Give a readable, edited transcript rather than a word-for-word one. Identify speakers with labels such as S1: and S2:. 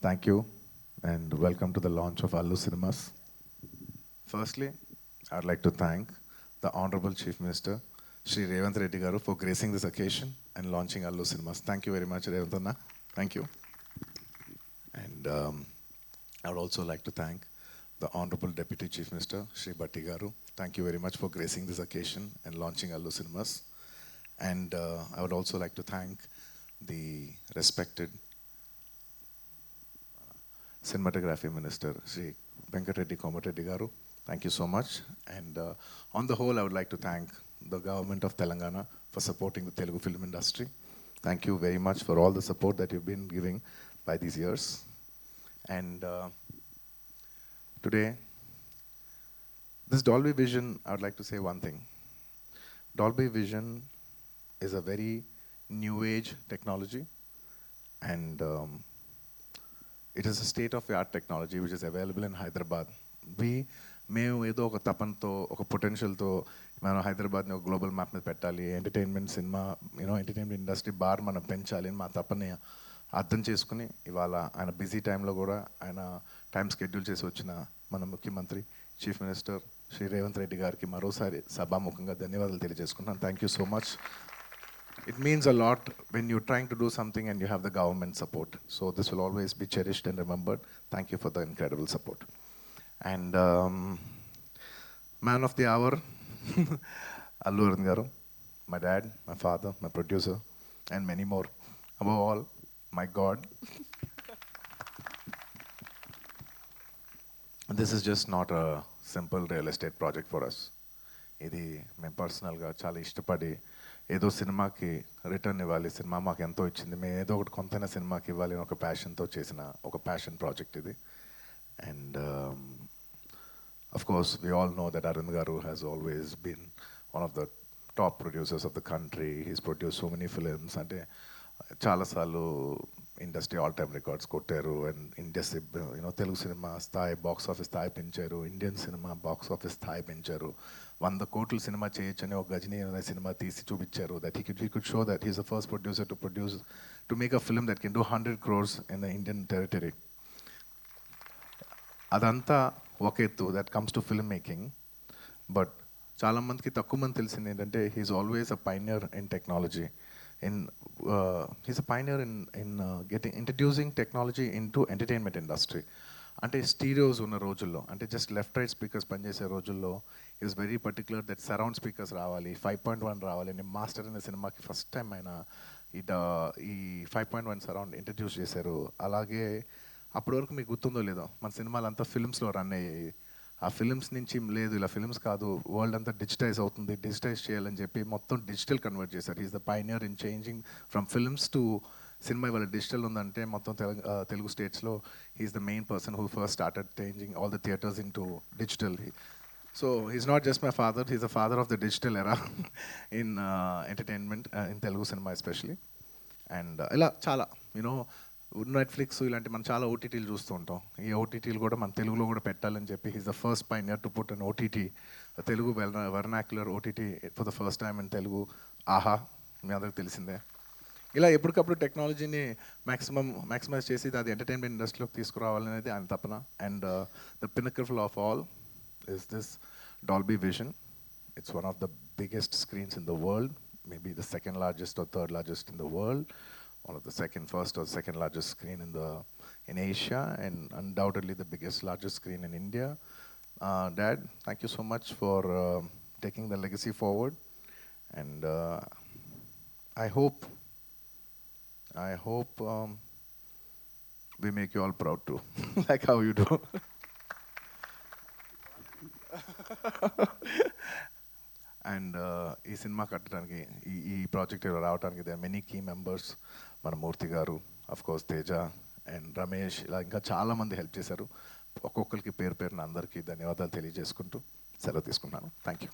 S1: Thank you and welcome to the launch of Allu Cinemas. Firstly, I'd like to thank the Honorable Chief Minister, Shri Revanth Reddy Garu, for gracing this occasion and launching Allu Cinemas. Thank you very much, Revanth Anna. Thank you. And I would also like to thank the Honorable Deputy Chief Minister, Shri Bhatti Garu. Thank you very much for gracing this occasion and launching Allu Cinemas. And I would also like to thank the respected Cinematography Minister, Sri Venkatreddy Komareddy Garu. Thank you so much. And on the whole, I would like to thank the government of Telangana for supporting the Telugu film industry. Thank you very much for all the support that you've been giving by these years. And today, this Dolby Vision, I would like to say one thing. Dolby Vision is a very new age technology, and it is a state-of-the-art technology which is available in Hyderabad. మేము ఏదో ఒక తపనతో ఒక పొటెన్షియల్తో మనం హైదరాబాద్ని ఒక global map మీద పెట్టాలి, entertainment cinema entertainment industry bar మనం పెంచాలి అని మా తపని అర్థం చేసుకుని ఇవాళ ఆయన బిజీ టైంలో కూడా ఆయన టైం షెడ్యూల్ చేసి వచ్చిన మన ముఖ్యమంత్రి చీఫ్ మినిస్టర్ శ్రీ రేవంత్ రెడ్డి గారికి మరోసారి సభాముఖంగా ధన్యవాదాలు తెలియజేసుకుంటున్నాను. Thank you so much. It means a lot when you're trying to do something and you have the government support. So this will always be cherished and remembered. Thank you for the incredible support. And man of the hour, Allu Arjun Garu, my dad, my father, my producer, and many more. Above all, my God. This is just not a simple real estate project for us. ఇది మేము పర్సనల్గా చాలా ఇష్టపడి ఏదో సినిమాకి return ఇవ్వాలి, cinema మాకు ఎంతో ఇచ్చింది, మేము ఏదో ఒకటి కొంతైనా సినిమాకి ఇవ్వాలి అని ఒక ప్యాషన్తో చేసిన ఒక ప్యాషన్ ప్రాజెక్ట్ ఇది. And of course we all know that Arun garu has always been one of the top producers of the country. He's produce so many films. అంటే చాలాసార్లు ఇండస్ట్రీ ఆల్ టైమ్ రికార్డ్స్ కొట్టారు. అండ్ ఇండస్ట్రీ తెలుగు సినిమా స్థాయి box office స్థాయి పెంచారు, Indian cinema box office స్థాయి పెంచారు. 100 కోట్ల సినిమా చేయొచ్చని ఒక గజనీ అనే సినిమా తీసి చూపించారు. That he could show that he's the first producer to make a film that can do 100 crores in the Indian territory. అదంతా ఒక ఎత్తు, that comes to film making. But చాలామందికి తక్కువ మంది తెలిసింది ఏంటంటే he's always a pioneer in technology. He's a pioneer in introducing technology into entertainment industry. అంటే స్టీరియోస్ ఉన్న రోజుల్లో, అంటే జస్ట్ లెఫ్ట్ రైట్ స్పీకర్స్ పనిచేసే రోజుల్లో is very particular that surround speakers రావాలి, 5.1 రావాలి అని మాస్టర్ అనే సినిమాకి ఫస్ట్ టైం ఆయన ఈ 5.1 సరౌండ్ ఇంట్రడ్యూస్ చేశారు. అలాగే అప్పటి వరకు మీకు గుర్తుందో లేదో మన సినిమాలు అంతా ఫిల్మ్స్లో రన్ అయ్యాయి. ఆ ఫిల్మ్స్ నుంచి లేదు ఇలా ఫిల్మ్స్ కాదు, వరల్డ్ అంతా డిజిటైజ్ అవుతుంది, డిజిటైజ్ చేయాలని చెప్పి మొత్తం డిజిటల్ కన్వర్ట్ చేశారు. Is the pioneer in changing from films to cinema. ఇవాళ డిజిటల్ ఉందంటే మొత్తం తెలుగు స్టేట్స్లో he's the main person who first started changing all the theatres in to digital. So he's not just my father, he's the father of the digital era in entertainment in Telugu cinema especially. And ఇలా చాలా Netflix ఇలాంటి మనం చాలా ఓటీటీలు చూస్తూ ఉంటాం. ఈ ఓటీటీలు కూడా మన తెలుగులో కూడా పెట్టాలని చెప్పి he's the first pioneer to put an OTT, Telugu vernacular OTT for the first time in Telugu. ఆహా, మీ అందరికి తెలిసిందే. ఇలా ఎప్పటికప్పుడు టెక్నాలజీని మ్యాక్సిమైజ్ చేసి అది ఎంటర్టైన్మెంట్ ఇండస్ట్రీలోకి తీసుకురావాలనేది ఆయన తపన. And the pinnacle of all is this Dolby Vision. It's one of the biggest screens in the world, maybe the second largest or third largest in the world. One of the first or second largest screen in Asia, and undoubtedly the largest screen in India. Dad, thank you so much for taking the legacy forward, and I hope we make you all proud too, like how you do. And ఈ cinema కట్టడానికి ఈ project రావడానికి they many key members. మన మూర్తి గారు, of course Teja and Ramesh, ఇలా ఇంకా చాలామంది help చేశారు. ఒక్కొక్కరికి పేరు పేరున అందరికీ ధన్యవాదాలు తెలియజేసుకుంటూ సెలవు తీసుకున్నాను. Thank you.